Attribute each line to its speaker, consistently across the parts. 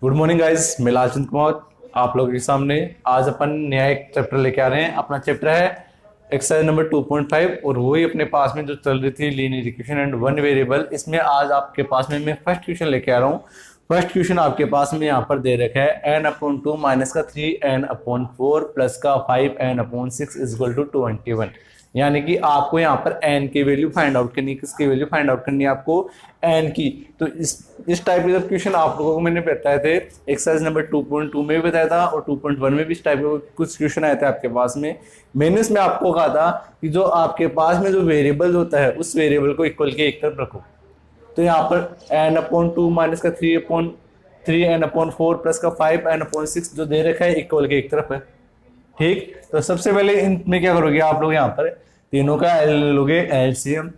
Speaker 1: Good morning guys, मैं लालचंद कुमार आप लोगों के सामने आज अपन नया एक चैप्टर लेके आ रहे हैं। अपना चैप्टर है एक्सरसाइज नंबर 2.5 और वही अपने पास में जो चल रही थी linear equation and one variable. इसमें आज आपके पास में मैं फर्स्ट क्वेश्चन लेके आ रहा हूँ। फर्स्ट क्वेश्चन आपके पास में यहाँ पर दे रखा है n/2 माइनस का 3n/4 प्लस का 5n/6 इज इक्वल टू 21। यानी कि आपको यहाँ पर n की वैल्यू फाइंड आउट करनी है। किसकी वैल्यू फाइंड आउट करनी है आपको? n की। तो इस टाइप के क्वेश्चन आप लोगों को मैंने बताए थे, एक्सरसाइज नंबर 2.2 में भी बताया था और 2.1 में भी इस टाइप के कुछ क्वेश्चन आए थे आपके पास में। मैंने इसमें आपको कहा था कि जो आपके पास में जो वेरिएबल होता है उस वेरिएबल को इक्वल के एक तरफ रखो। तो यहाँ पर n/2 माइनस का 3n/4 प्लस का 5n/6 जो दे रखा है इक्वल के एक तरफ है। ठीक, तो सबसे पहले इनमें क्या करोगे आप लोग, यहाँ पर तीनों का लोगे एलसीएम।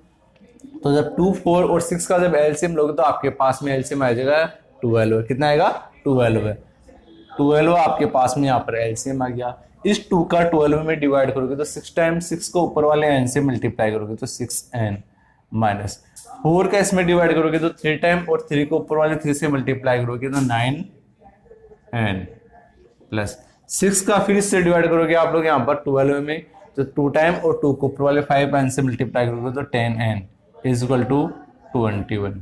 Speaker 1: तो जब 2, 4 और 6 का जब एलसीएम लोगे तो आपके पास में एलसीएम आ जाएगा 12। कितना आएगा? 12 है। 12 आपके पास में यहाँ पर एलसीएम आ गया। इस 2 का 12 में डिवाइड करोगे तो 6 टाइम्स 6 को ऊपर वाले n से मल्टीप्लाई करोगे तो 6n माइनस 4 का इसमें डिवाइड करोगे तो 3 टाइम और 3 को ऊपर वाले 3 से मल्टीप्लाई करोगे तो 9n प्लस 6 का फिर इससे डिवाइड करोगे आप लोग यहाँ पर 12 में तो 2 टाइम और 2 को ऊपर वाले 5n से मल्टीप्लाई करोगे तो 10n इज इक्वल टू 21।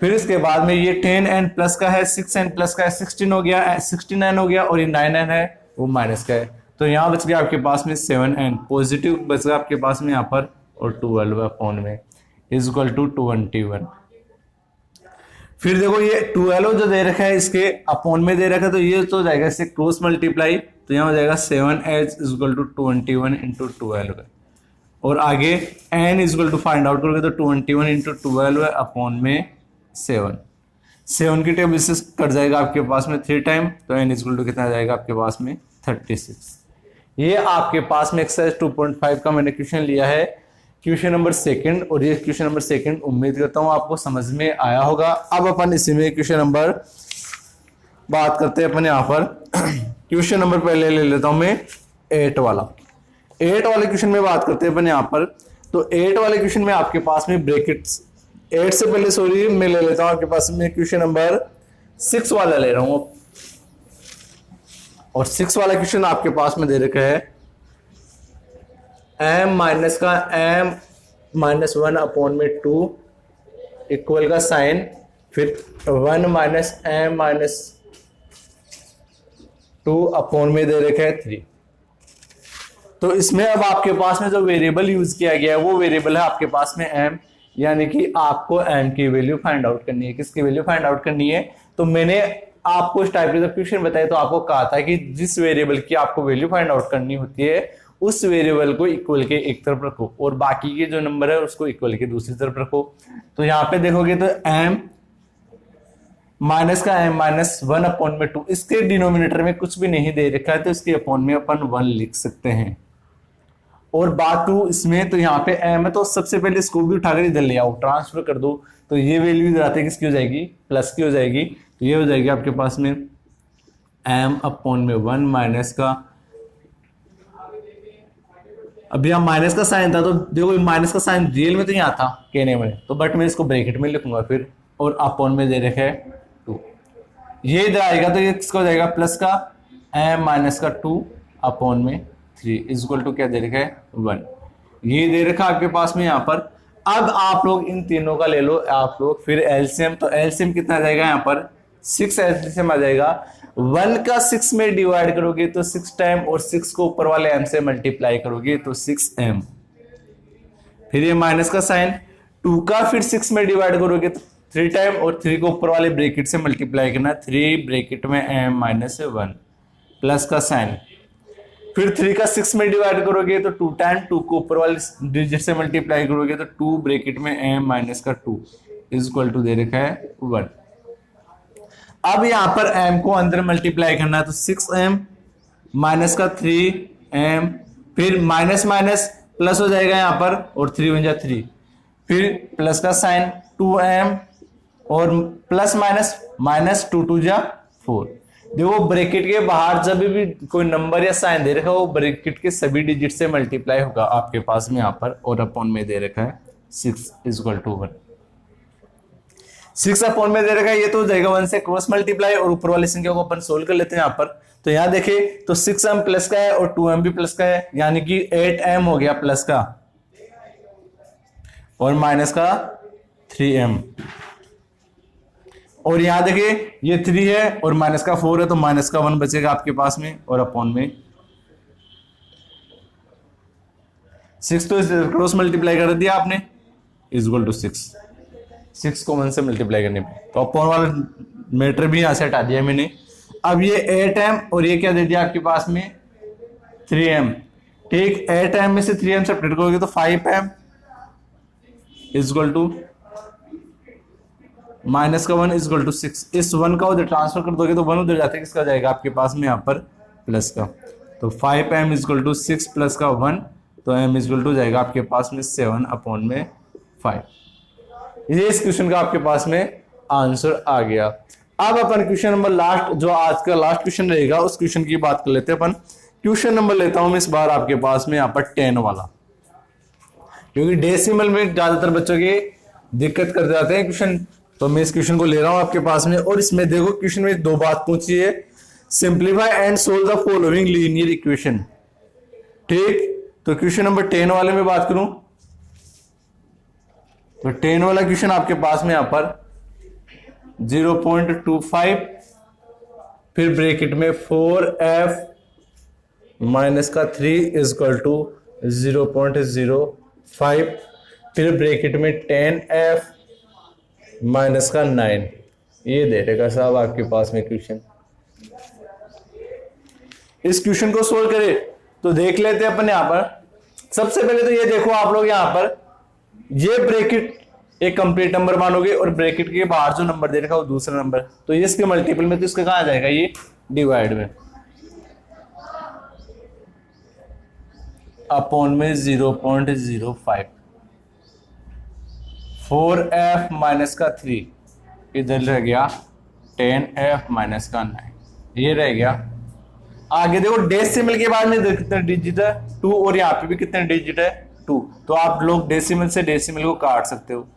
Speaker 1: फिर इसके बाद में ये 10n प्लस का है, 6n प्लस का है, 16 हो गया, 16n हो गया और ये 9n है वो माइनस का है। तो यहाँ बच गया आपके पास में 7n पॉजिटिव बच गया आपके पास में यहाँ पर और 12 अपॉन में इज इक्वल टू 21। फिर देखो ये 12 जो दे रखा है इसके अपॉन में दे रखा है तो ये तो जाएगा इससे क्रॉस मल्टीप्लाई तो यहाँ हो जाएगा 7h is equal to 21 into 12 और आगे n is equal to find out करोगे तो 21 इंटू 12 अपॉन में 7 की टेबल से कट जाएगा आपके पास में 3 टाइम तो n इज इक्वल टू कितना जाएगा आपके पास में 36। ये आपके पास में एक्सरसाइज 2.5 का मैंने क्वेश्चन लिया है, क्वेश्चन नंबर सेकंड। और ये क्वेश्चन नंबर सेकंड उम्मीद करता हूं आपको समझ में आया होगा। अब अपन इसी में क्वेश्चन नंबर बात करते हैं अपन यहाँ पर। क्वेश्चन नंबर पहले ले लेता हूं मैं 8 वाला। 8 वाले क्वेश्चन में बात करते हैं अपन यहाँ पर। तो 8 वाले क्वेश्चन में आपके पास में ब्रैकेट्स 8 से पहले सॉरी मैं ले लेता हूं आपके पास में क्वेश्चन नंबर 6 वाला ले रहा हूं। और 6 वाला क्वेश्चन आपके पास में दे रखा है m माइनस का m-1 अपॉन में 2 इक्वल का साइन फिर 1 माइनस m-2 अपॉन में दे रखा है 3। तो इसमें अब आपके पास में जो वेरिएबल यूज किया गया है वो वेरिएबल है आपके पास में m, यानी कि आपको m की वैल्यू फाइंड आउट करनी है। किसकी वैल्यू फाइंड आउट करनी है? तो मैंने आपको इस टाइप के क्वेश्चन बताया तो आपको कहा था कि जिस वेरिएबल की आपको वैल्यू फाइंड आउट करनी होती है उस वेरिएबल को इक्वल के एक तरफ रखो और बाकी के जो नंबर है उसको इक्वल के दूसरी तरफ रखो। तो यहाँ पे देखोगे तो m माइनस का m-1 अपॉन में 2 इसके डिनोमिनेटर में कुछ भी नहीं दे रखा है तो इसके अपॉन में अपन 1 लिख सकते हैं। और बात 2 इसमें तो यहाँ पे m है तो सबसे पहले इसको भी उठाकर इधर ले आओ, ट्रांसफर कर दो तो ये वैल्यू इधर आते किसकी हो जाएगी? प्लस की हो जाएगी। तो ये हो जाएगी आपके पास में m अपॉन में 1 माइनस का, अभी यहाँ माइनस का साइन था तो देखो माइनस का साइन रियल में तो यहाँ था कहने में तो बट मैं इसको ब्रैकेट में लिखूंगा फिर और अपॉन में दे रखा है 2। ये इधर आएगा तो ये किसका हो जाएगा? प्लस का m-2 अपॉन में 3 इज इक्वल टू क्या दे रखा है? 1। ये दे रखा आपके पास में यहाँ पर। अब आप लोग इन तीनों का ले लो आप लोग फिर एलसीएम। तो एलसीएम कितना आ जाएगा यहाँ पर? 6 एलसीएम आ जाएगा। 1 का 6 में डिवाइड करोगे तो 6 टाइम और 6 को ऊपर वाले m से मल्टीप्लाई करोगे तो 6m। फिर ये माइनस का साइन 2 का फिर 6 में डिवाइड करोगे तो 3 टाइम और 3 को ऊपर वाले ब्रैकेट से मल्टीप्लाई करना 3 ब्रैकेट में m-1 प्लस का साइन फिर 3 का 6 में डिवाइड करोगे तो 2 टाइम 2 को ऊपर वाले डिजिट से मल्टीप्लाई करोगे तो 2 ब्रैकेट में m-2 इज इक्वल टू दे रखा है 1। अब यहां पर m को अंदर मल्टीप्लाई करना है तो 6m माइनस का 3m फिर माइनस माइनस प्लस हो जाएगा यहां पर और 3 बन जाए 3 फिर प्लस का साइन 2m और प्लस माइनस माइनस 2 2 जा 4। देखो ब्रैकेट के बाहर जब भी कोई नंबर या साइन दे रखा है वो ब्रैकेट के सभी डिजिट से मल्टीप्लाई होगा आपके पास में यहाँ पर और अपॉन में दे रखा है 6 इज इक्वल टू 1। 6 अपॉन में दे रखा है, ये तो हो जाएगा 1 से क्रॉस मल्टीप्लाई, और ऊपर वाली संख्या को अपन सोल्व कर लेते हैं यहाँ पर। तो यहाँ देखिए तो 6m प्लस का है और 2m भी प्लस का है, यानी कि 8m हो गया प्लस का और माइनस का 3m। और यहां देखिए ये 3 है और माइनस का 4 है, तो माइनस का 1 बचेगा आपके पास में, और अपॉन में 6 तो क्रॉस मल्टीप्लाई कर दिया आपने, इज इक्वल टू 6 को 1 से मल्टीप्लाई करने पे, तो अपॉन वाला मैटर भी यहां से हटा दिया मैंने। अब ये 8m और ये क्या दे दिया आपके पास में 3m, ठीक। 8m में से 3m सब्ट्रैक्ट करोगे तो 5m is equal to minus का 1 इज इक्वल टू 6। इस 1 का उधर ट्रांसफर कर दोगे तो 1 उधर जाते किसका जाएगा आपके पास में यहाँ पर प्लस का, तो 5m is equal to 6 plus का 1, तो m इज इक्वल टू जाएगा आपके पास में 7 अपॉन में 5। ये इस क्वेश्चन का आपके पास में आंसर आ गया। अब अपन क्वेश्चन नंबर लास्ट, जो आज का लास्ट क्वेश्चन रहेगा, उस क्वेश्चन की बात कर लेते हैं अपन। क्वेश्चन नंबर लेता हूं मैं इस बार आपके पास में यहाँ पर 10 वाला, क्योंकि डेसिमल में ज्यादातर बच्चों की दिक्कत कर जाते हैं क्वेश्चन, तो मैं इस क्वेश्चन को ले रहा हूं आपके पास में। और इसमें देखो क्वेश्चन में 2 बात पूछी है, simplify and solve the following linear equation, ठीक। तो क्वेश्चन नंबर 10 वाले में बात करूं तो 10 वाला क्वेश्चन आपके पास में यहां पर 0.25 फिर ब्रैकेट में 4f माइनस का 3 इज इक्वल टू 0.05 फिर ब्रैकेट में 10f माइनस का 9, ये दे देगा साहब आपके पास में क्वेश्चन। इस क्वेश्चन को सोल्व करें तो देख लेते हैं अपन यहां पर। सबसे पहले तो ये देखो आप लोग यहां पर, ये ब्रैकेट एक कंप्लीट नंबर मानोगे और ब्रैकेट के बाहर जो नंबर दे रखा है वो दूसरा नंबर, तो ये इसके मल्टीपल में, तो इसका कहां जाएगा ये डिवाइड में, अपॉन में 0.05 4f माइनस का 3 इधर रह गया 10f माइनस का 9, ये रह गया। आगे देखो डेसिमल के बाद में कितने डिजिट है 2, और यहाँ पे भी कितने डिजिट है 2, तो आप लोग डेसिमल से डेसिमल को काट सकते हो।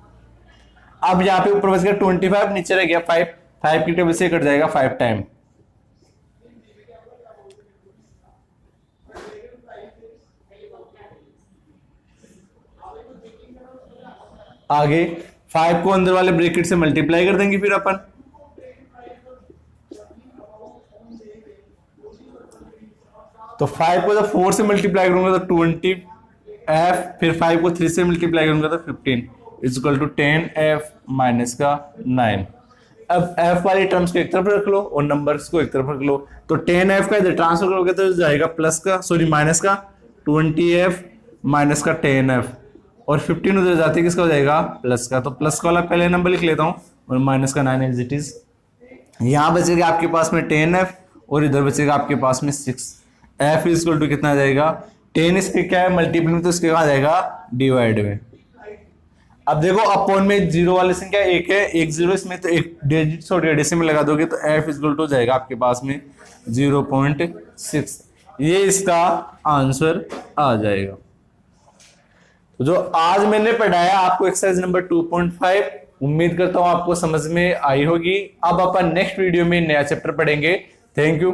Speaker 1: अब यहाँ पे ऊपर बच गया 25, नीचे रह गया 5 की टेबल से कट जाएगा 5 टाइम, आगे 5 को अंदर वाले ब्रैकेट से मल्टीप्लाई कर देंगे फिर अपन, तो 5 को जब 4 से मल्टीप्लाई करूंगा तो 20f, फिर 5 को 3 से मल्टीप्लाई करूंगा तो 15 is equal to 10f minus का 9। अब f वाली टर्म्स को एक तरफ रख लो और नंबर्स को एक तरफ रख लो, तो 10f का इधर ट्रांसफर करोगे तो जाएगा प्लस का, सॉरी माइनस का 20f माइनस का 10f, और 15 उधर जाते किसका हो जाएगा प्लस का, तो प्लस का वाला पहले नंबर लिख लेता हूं और माइनस का 9 एज इट इज। यहां बचेगा आपके पास में 10f और इधर बचेगा आपके पास में 6, f इज इक्वल टू कितना आ जाएगा 10, इसके क्या है मल्टीपल में, तो इसके कहा जाएगा डिवाइड में। अब देखो अपॉन में 0 वाली संख्या 1 है, 1 0, इसमें तो एक डिजिट छोड़ डेसिमल लगा दोगे तो f इज इक्वल टू जाएगा आपके पास में 0.6, ये इसका आंसर आ जाएगा। तो जो आज मैंने पढ़ाया आपको एक्सरसाइज नंबर 2.5, उम्मीद करता हूं आपको समझ में आई होगी। अब अपन नेक्स्ट वीडियो में नया चैप्टर पढ़ेंगे। Thank you.